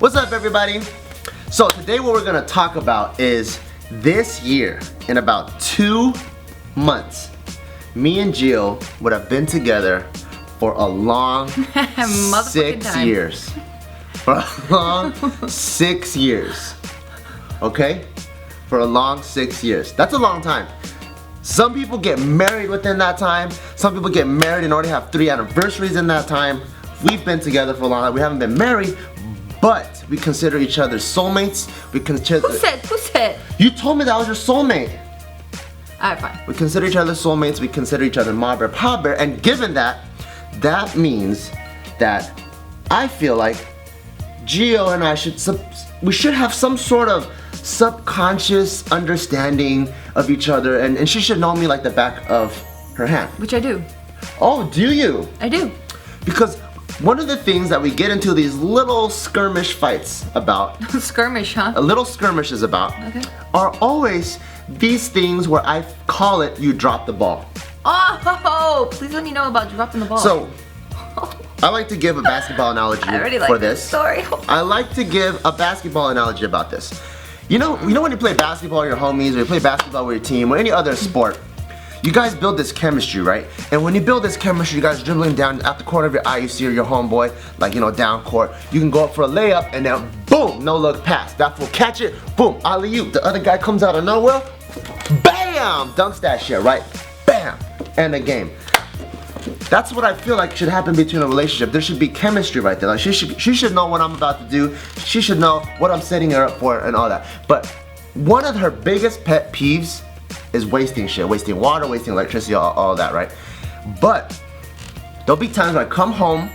What's up, everybody? So today what we're gonna talk about is this year, in about 2 months, me and Gio would have been together for a long 6 years. For a long 6 years. Okay? For a long 6 years. That's a long time. Some people get married within that time. Some people get married and already have 3 anniversaries in that time. We've been together for a long time. We haven't been married, but we consider each other soulmates. We consider. Who said? You told me that was your soulmate. Alright, fine. We consider each other soulmates. We consider each other ma bear, pa bear, and given that, that means that I feel like Gio and I should have some sort of subconscious understanding of each other, and she should know me like the back of her hand. Which I do. Oh, do you? I do. Because one of the things that we get into these little skirmish fights about Skirmish, huh? little skirmishes about Okay. are always these things where I call it you drop the ball. Oh, please let me know about dropping the ball. So I like to give a basketball analogy I already for like this. Sorry. I like to give a basketball analogy about this. You know when you play basketball with your homies, or you play basketball with your team, or any other sport, you guys build this chemistry, right? And when you build this chemistry, you guys dribbling down at the corner of your eye, you see your homeboy, like, down court. You can go up for a layup, and then boom, no look pass. That fool catch it, boom, alley-oop. The other guy comes out of nowhere, bam, dunks that shit, right? Bam, end the game. That's what I feel like should happen between a relationship. There should be chemistry right there. Like she should know what I'm about to do. She should know what I'm setting her up for and all that. But one of her biggest pet peeves is wasting shit, wasting water, wasting electricity, all that, right? But there'll be times when I come home,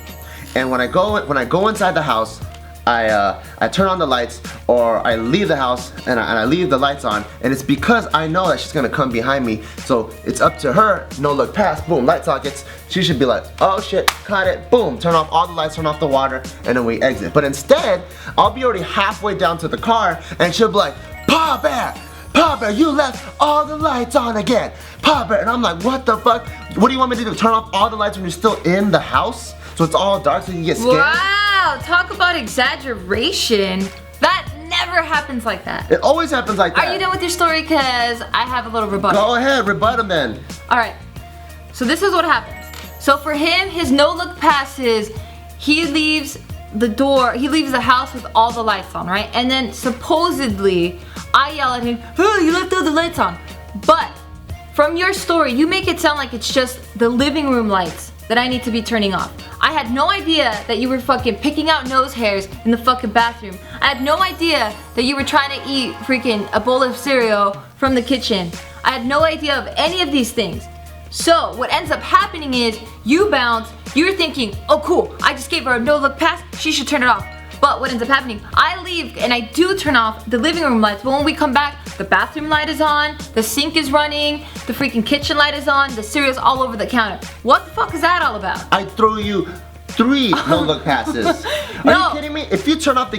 and when I go inside the house, I turn on the lights, or I leave the house and I leave the lights on, and it's because I know that she's gonna come behind me. So it's up to her, no look past, boom, light sockets. She should be like, oh shit, caught it, boom, turn off all the lights, turn off the water, and then we exit. But instead, I'll be already halfway down to the car, and she'll be like, Pa Bear, you left all the lights on again. Pa Bear, and I'm like, what the fuck? What do you want me to do? Turn off all the lights when you're still in the house? So it's all dark so you get scared? Wow, talk about exaggeration. That never happens like that. It always happens like that. Are you done with your story? Because I have a little rebuttal. Go ahead, rebut him then. Alright, so this is what happens. So for him, his no-look passes, he leaves the house with all the lights on, right? And then supposedly, I yell at him, hey, you left all the lights on. But from your story, you make it sound like it's just the living room lights that I need to be turning off. I had no idea that you were fucking picking out nose hairs in the fucking bathroom. I had no idea that you were trying to eat freaking a bowl of cereal from the kitchen. I had no idea of any of these things. So what ends up happening is you bounce, you're thinking, oh cool, I just gave her a no-look pass, she should turn it off. But what ends up happening, I leave and I do turn off the living room lights, but when we come back, the bathroom light is on, the sink is running, the freaking kitchen light is on, the cereal's all over the counter. What the fuck is that all about? I threw you 3 no-look passes. Are you kidding me? If you turn off the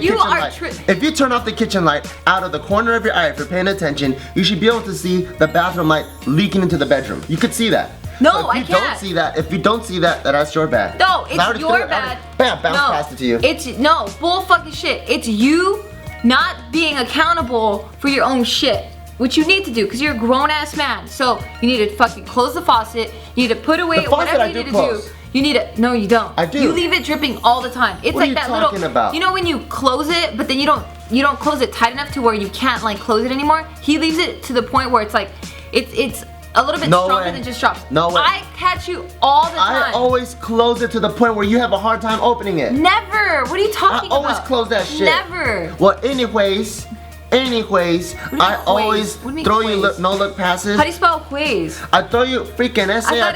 kitchen light out of the corner of your eye, if you're paying attention, you should be able to see the bathroom light leaking into the bedroom. You could see that. No, I can't. If you don't see that, that's your bad. No, it's your bad. Bam, bounce past it to you. It's, no, bull fucking shit. It's you not being accountable for your own shit. Which you need to do, because you're a grown-ass man. So, you need to fucking close the faucet, you need to put away whatever you need to do. You need to, no you don't. I do. You leave it dripping all the time. It's what like that little, little, talking about? You know when you close it, but then you don't close it tight enough to where you can't like close it anymore? He leaves it to the point where it's like, it's a little bit stronger than just drops. No way. I catch you all the time. I always close it to the point where you have a hard time opening it. Never. What are you talking about? I always close that shit. Never. Well, anyways, I always throw you no-look passes. How do you spell Waze? I throw you freaking essay. I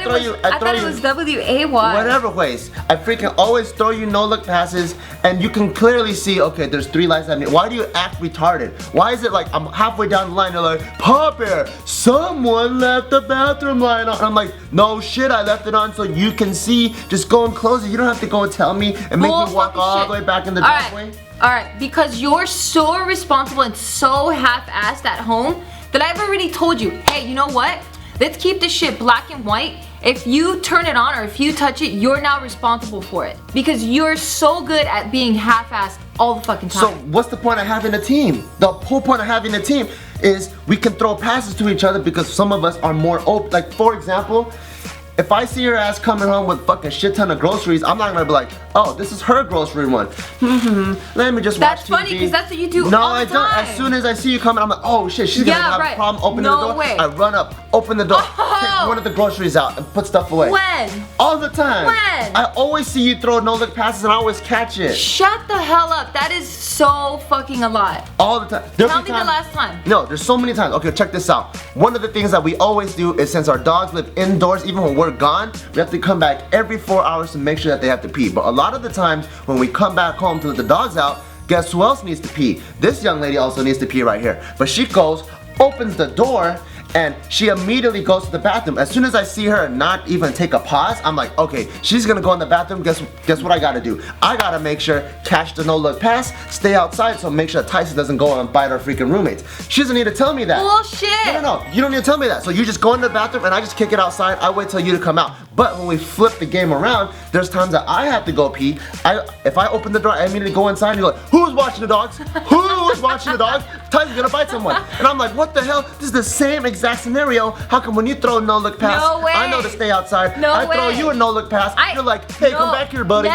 thought it was W-A-Y. Whatever ways. I freaking always throw you no-look passes, and you can clearly see, okay, there's 3 lights at me. Why do you act retarded? Why is it like I'm halfway down the line, you're like, Pa Bear, someone left the bathroom light on. I'm like, no shit, I left it on so you can see. Just go and close it. You don't have to go and tell me and make me walk all the way back in the driveway. Alright, because you're so irresponsible and so half-assed at home that I've already told you, hey, you know what? Let's keep this shit black and white. If you turn it on or if you touch it, you're now responsible for it. Because you're so good at being half-assed all the fucking time. So what's the point of having a team? The whole point of having a team is we can throw passes to each other because some of us are more open. Like, for example, if I see your ass coming home with fucking shit ton of groceries, I'm not gonna be like, oh, this is her grocery one. Let me just watch TV. That's funny because that's what you do No, all the I don't. time. As soon as I see you coming, I'm like, oh shit, she's gonna have a problem opening the door. Way. I run up, open the door, take one of the groceries out, and put stuff away. When? All the time. When? I always see you throw no-look passes and I always catch it. Shut the hell up. That is so fucking a lot. All the time. Tell me the last time. No, there's so many times. Okay, check this out. One of the things that we always do is, since our dogs live indoors, even when we're gone, we have to come back every 4 hours to make sure that they have to pee. But a lot of the times when we come back home to let the dogs out, guess who else needs to pee? This young lady also needs to pee right here. But she goes, opens the door, and she immediately goes to the bathroom. As soon as I see her not even take a pause, I'm like, okay, she's gonna go in the bathroom. Guess what I gotta do? I gotta make sure, catch the no-look pass, stay outside, so make sure Tyson doesn't go and bite our freaking roommates. She doesn't need to tell me that. Bullshit. No, you don't need to tell me that. So you just go in the bathroom and I just kick it outside. I wait till you to come out. But when we flip the game around, there's times that I have to go pee. If I open the door, I immediately go inside and you're like, who's watching the dogs? Who's watching the dogs? Tyson's gonna bite someone. And I'm like, what the hell? This is the same exact scenario. How come when you throw a no-look pass, No way. I know to stay outside. No I throw way. you a no-look pass, you're like, hey, come back here, buddy.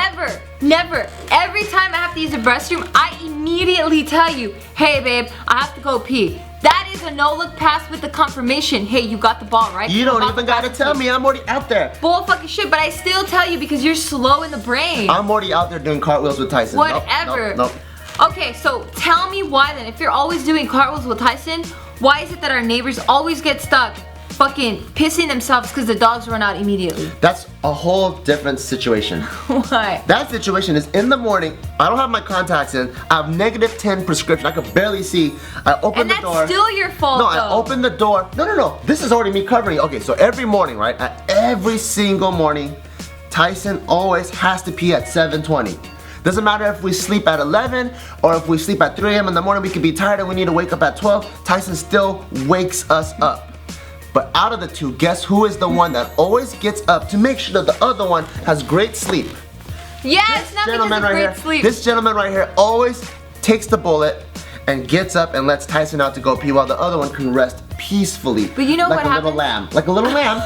Never. Every time I have to use the restroom, I immediately tell you, hey babe, I have to go pee. That is a no-look pass with the confirmation. Hey, you got the ball, right? You don't even gotta tell me. I'm already out there. Bull fucking shit, but I still tell you because you're slow in the brain. I'm already out there doing cartwheels with Tyson. Whatever. Nope. Okay, so tell me why then. If you're always doing cartwheels with Tyson, why is it that our neighbors always get stuck fucking pissing themselves because the dogs run out immediately? That's a whole different situation. Why? That situation is in the morning. I don't have my contacts in. I have -10 prescription. I could barely see. I open the door. And that's still your fault, No, though. I open the door. No. This is already me covering it. Okay, so every morning, right? Every single morning, Tyson always has to pee at 7:20. Doesn't matter if we sleep at 11 or if we sleep at 3 a.m. in the morning, we could be tired and we need to wake up at 12. Tyson still wakes us up. But out of the two, guess who is the one that always gets up to make sure that the other one has great sleep? Yes, not because of great sleep. This gentleman right here always takes the bullet and gets up and lets Tyson out to go pee while the other one can rest peacefully. But you know like what a little happens? lamb. Like a little lamb.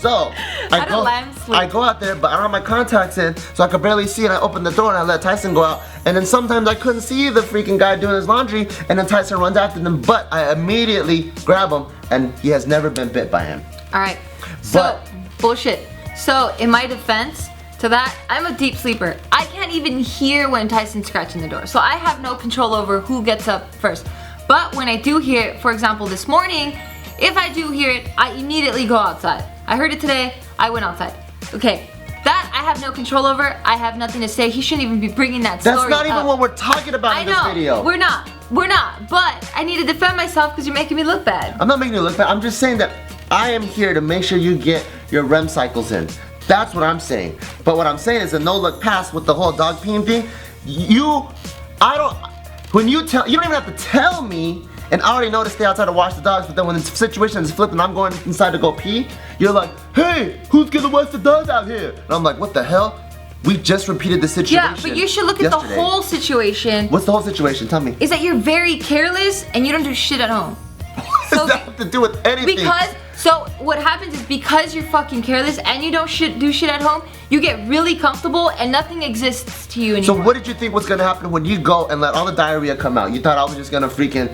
So, How do lambs sleep? I go out there, but I don't have my contacts in, so I could barely see, and I open the door and I let Tyson go out. And then sometimes I couldn't see the freaking guy doing his laundry, and then Tyson runs after them, but I immediately grab him, and he has never been bit by him. Alright, so, bullshit. So, in my defense to that, I'm a deep sleeper. I can't even hear when Tyson's scratching the door, so I have no control over who gets up first. But when I do hear it, for example this morning, if I do hear it, I immediately go outside. I heard it today, I went outside. Okay, that I have no control over. I have nothing to say. He shouldn't even be bringing that story That's not even up. what we're talking about in this video. We're not. But I need to defend myself because you're making me look bad. I'm not making you look bad. I'm just saying that I am here to make sure you get your REM cycles in. That's what I'm saying. But what I'm saying is a no-look pass with the whole dog peeing thing. You don't even have to tell me. And I already know to stay outside to watch the dogs, but then when the situation is flipped and I'm going inside to go pee, you're like, hey, who's gonna watch the dogs out here? And I'm like, what the hell? We just repeated the situation. Yeah, but you should look at the whole situation. What's the whole situation? Tell me. Is that you're very careless and you don't do shit at home. What does that have to do with anything? So what happens is because you're fucking careless and you don't do shit at home, you get really comfortable and nothing exists to you anymore. So what did you think was gonna happen when you go and let all the diarrhea come out? You thought I was just gonna freaking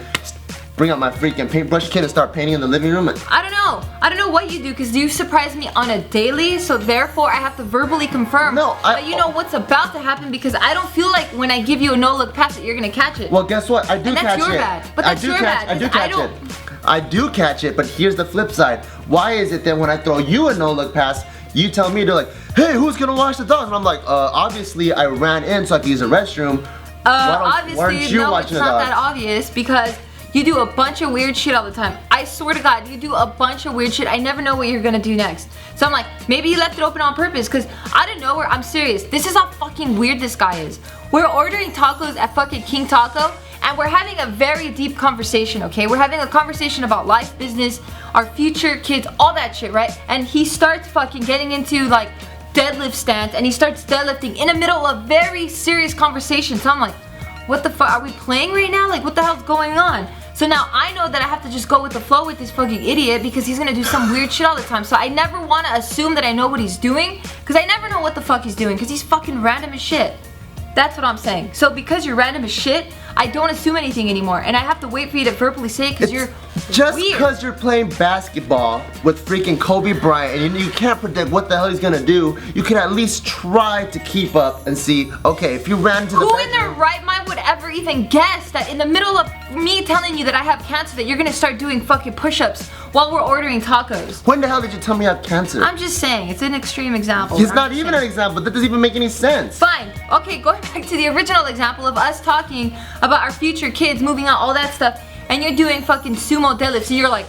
bring out my freaking paintbrush kit and start painting in the living room? I don't know. I don't know what you do because you surprise me on a daily, so therefore I have to verbally confirm that you know what's about to happen because I don't feel like when I give you a no-look pass that you're gonna catch it. Well, guess what? I do catch it. And that's your bad. But that's your bad. I do catch it. I do catch it, but here's the flip side. Why is it that when I throw you a no-look pass, you tell me to like, hey, who's gonna wash the dogs? And I'm like, obviously I ran in so I could use the restroom. Obviously, why aren't you no, watching it's the not dogs? that obvious because you do a bunch of weird shit all the time. I swear to God, you do a bunch of weird shit. I never know what you're gonna do next. So I'm like, maybe he left it open on purpose because out of nowhere, I'm serious. This is how fucking weird this guy is. We're ordering tacos at fucking King Taco and we're having a very deep conversation, okay? We're having a conversation about life, business, our future, kids, all that shit, right? And he starts fucking getting into like deadlift stance and he starts deadlifting in the middle of a very serious conversation. So I'm like, what the fuck, are we playing right now? Like, what the hell's going on? So now I know that I have to just go with the flow with this fucking idiot because he's gonna do some weird shit all the time. So I never wanna assume that I know what he's doing because I never know what the fuck he's doing because he's fucking random as shit. That's what I'm saying. So because you're random as shit, I don't assume anything anymore. And I have to wait for you to verbally say it because you're just weird. because you're playing basketball with freaking Kobe Bryant and you can't predict what the hell he's gonna do, you can at least try to keep up and see, okay, if you ran to the Who in their right mind would ever even guess that in the middle of me telling you that I have cancer that you're gonna start doing fucking push-ups while we're ordering tacos? When the hell did you tell me you have cancer? I'm just saying, it's an extreme example. It's I'm not just even saying. an example. That doesn't even make any sense. Fine. Okay, going back to the original example of us talking about our future kids moving out, all that stuff, and you're doing fucking sumo deadlifts, and you're like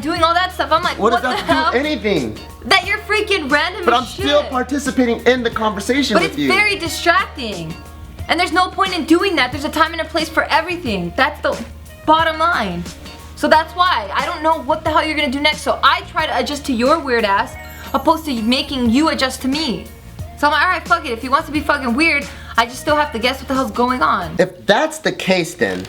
doing all that stuff. I'm like, What what does the that hell? do with anything? That you're freaking random But as I'm shit. still participating in the conversation But with it's you. very distracting. And there's no point in doing that. There's a time and a place for everything. That's the bottom line. So that's why I don't know what the hell you're gonna do next. So I try to adjust to your weird ass opposed to making you adjust to me. So I'm like, alright, fuck it. If he wants to be fucking weird, I just still have to guess what the hell's going on. If that's the case then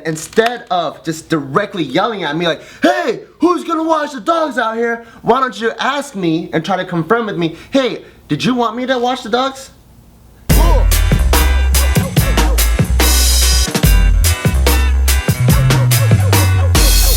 instead of just directly yelling at me like, hey, who's gonna watch the dogs out here? Why don't you ask me and try to confirm with me, hey, did you want me to watch the dogs?